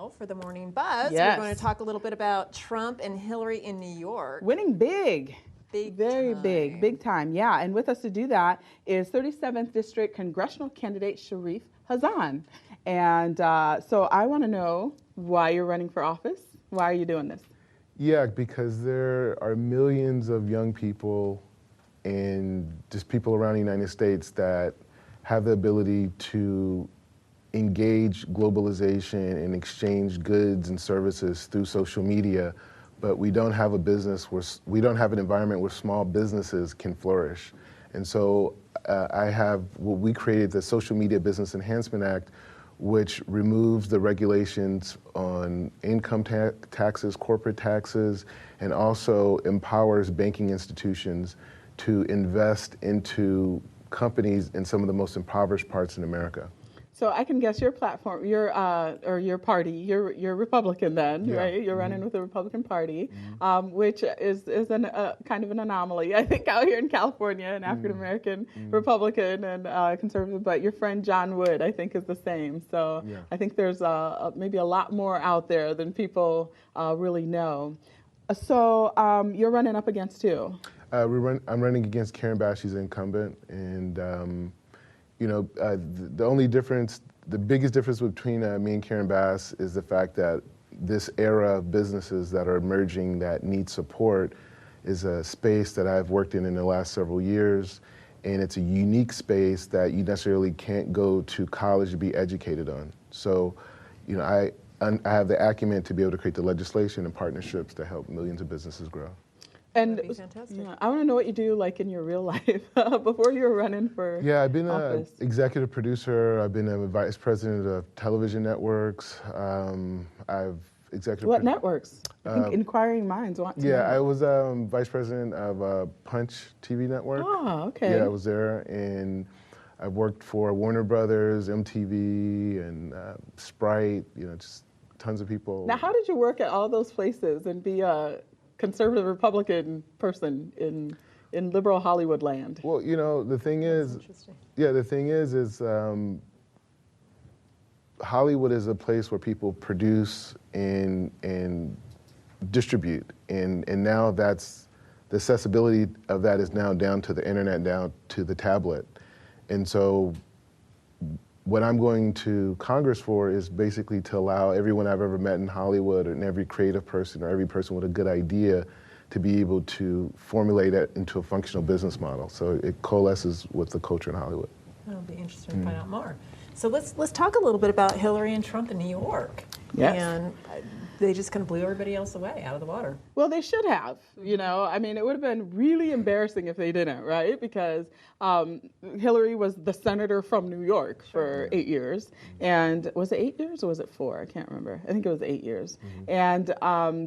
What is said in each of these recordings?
now for the morning buzz. Yes. We're going to talk a little bit about Trump and Hillary in New York. Winning big. Very time. big time. Yeah, and with us to do that is 37th District Congressional candidate Shariff Hazan. And so I want to know why you're running for office. Why are you doing this? Yeah, because there are millions of young people and just people around the United States that have the ability to engage globalization and exchange goods and services through social media, but we don't have a business where we don't have an environment where small businesses can flourish. And so we created the Social Media Business Enhancement Act, which removes the regulations on income taxes, corporate taxes, and also empowers banking institutions to invest into companies in some of the most impoverished parts in America. So I can guess your platform, or your party, you're Republican then, Yeah. right? You're running with the Republican Party, which is kind of an anomaly, I think, out here in California, an African-American Republican and conservative, but your friend John Wood, I think, is the same. So Yeah. I think there's maybe a lot more out there than people really know. So you're running up against who? I'm running against Karen Bass. She's an incumbent, and the biggest difference between me and Karen Bass is the fact that this era of businesses that are emerging that need support is a space that I've worked in the last several years, and it's a unique space that you necessarily can't go to college to be educated on. So, I have the acumen to be able to create the legislation and partnerships to help millions of businesses grow. And That'd be fantastic. yeah, I want to know what you do like in your real life before you were running for Yeah, I've been office. an executive producer. I've been a vice president of television networks. I've executive. What networks? I think inquiring minds want to know. I was vice president of Punch TV network. Oh, okay. Yeah, I was there, and I've worked for Warner Brothers, MTV, and Sprite. Just tons of people. Now, how did you work at all those places and be a conservative Republican person in liberal Hollywood land? Well, the thing is, Hollywood is a place where people produce and distribute, and now that's the accessibility of that is now down to the internet, down to the tablet, and so what I'm going to Congress for is basically to allow everyone I've ever met in Hollywood and every creative person or every person with a good idea to be able to formulate it into a functional business model. So it coalesces with the culture in Hollywood. That'll be interesting to find out more. So let's talk a little bit about Hillary and Trump in New York. Yes. And they just kind of blew everybody else away out of the water. Well, they should have, I mean, it would have been really embarrassing if they didn't, right? Because Hillary was the senator from New York for 8 years. And was it 8 years or was it 4? I can't remember. I think it was 8 years. And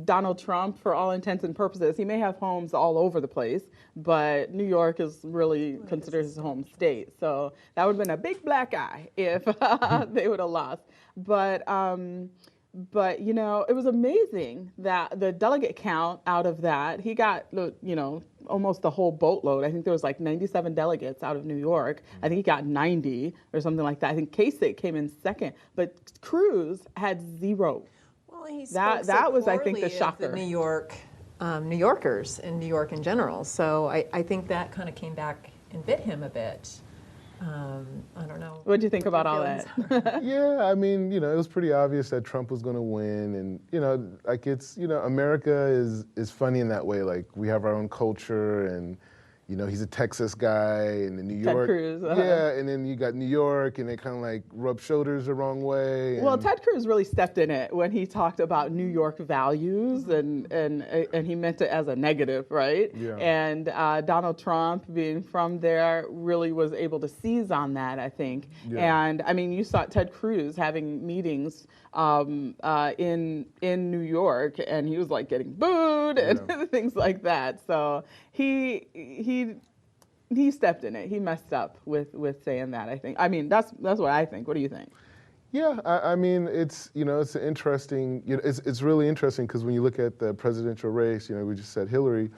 Donald Trump, for all intents and purposes, he may have homes all over the place, but New York is really considered his home state. So that would have been a big black eye if they would have lost. But it was amazing that the delegate count out of that, he got, almost the whole boatload. I think there was like 97 delegates out of New York. I think he got 90 or something like that. I think Kasich came in second, but Cruz had 0. Well, he that spoke was, so I think, the poorly of shocker. The New Yorkers in New York in general. So I think that kind of came back and bit him a bit. I don't know. What do you think about all that? Yeah, I mean, it was pretty obvious that Trump was going to win, and America is funny in that way. Like, we have our own culture, and he's a Texas guy, and in New York, Ted Cruz, yeah, and then you got New York, and they kind of like rub shoulders the wrong way. Well, Ted Cruz really stepped in it when he talked about New York values, and he meant it as a negative, right? Yeah. And Donald Trump, being from there, really was able to seize on that, I think. Yeah. And I mean, you saw Ted Cruz having meetings in New York, and he was like getting booed and things like that. So he stepped in it. He messed up with saying that, I think. I mean, that's what I think. What do you think? Yeah, I mean, it's it's interesting. It's really interesting because when you look at the presidential race, we just said Hillary,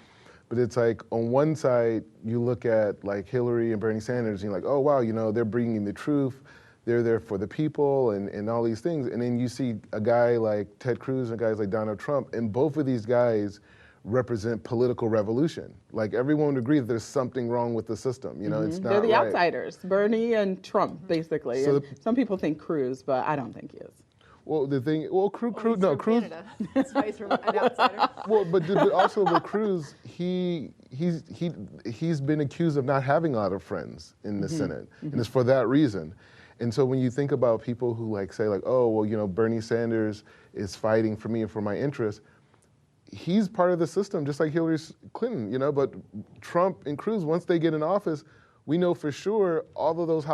but it's like on one side you look at like Hillary and Bernie Sanders, and you're like, oh wow, they're bringing the truth. they're there for the people and all these things. And then you see a guy like Ted Cruz and guys like Donald Trump, and both of these guys represent political revolution. Like everyone would agree that there's something wrong with the system. You know, it's not They're the right. outsiders, Bernie and Trump, basically. So And some people think Cruz, but I don't think he is. Well, the thing, Cruz, He's no, from Cruz. Canada. That's why he's from an outsider. Well, but also with Cruz, he's been accused of not having a lot of friends in the Senate, and it's for that reason. And so when you think about people who like say like, oh, well, you know, Bernie Sanders is fighting for me and for my interests, he's part of the system, just like Hillary Clinton, you know. But Trump and Cruz, once they get in office, we know for sure all of those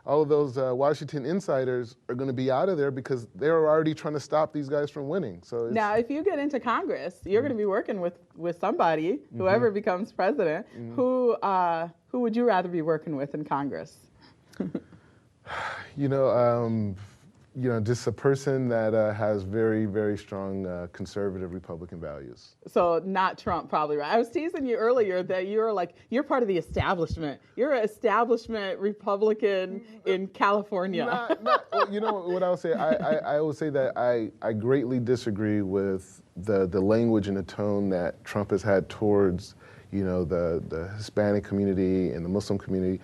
all of those Washington insiders are going to be out of there because they're already trying to stop these guys from winning. So Now, if you get into Congress, you're going to be working with somebody, whoever becomes president. Who would you rather be working with in Congress? Just a person that has very, very strong conservative Republican values. So not Trump, probably, right? I was teasing you earlier that you're part of the establishment. You're an establishment Republican in California. Well, you know what I would say? I would say that I greatly disagree with the language and the tone that Trump has had towards, the Hispanic community and the Muslim community.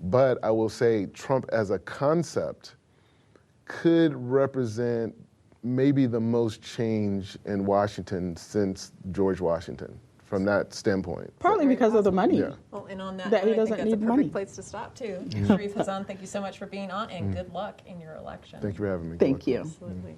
But I will say Trump as a concept could represent maybe the most change in Washington since George Washington, from that standpoint. Partly because of the money. Yeah. Well, and on that, That he I think doesn't that's a need perfect money. place to stop too. Shariff Hazan, thank you so much for being on, and good luck in your election. Thank you for having me. Thank you. Absolutely.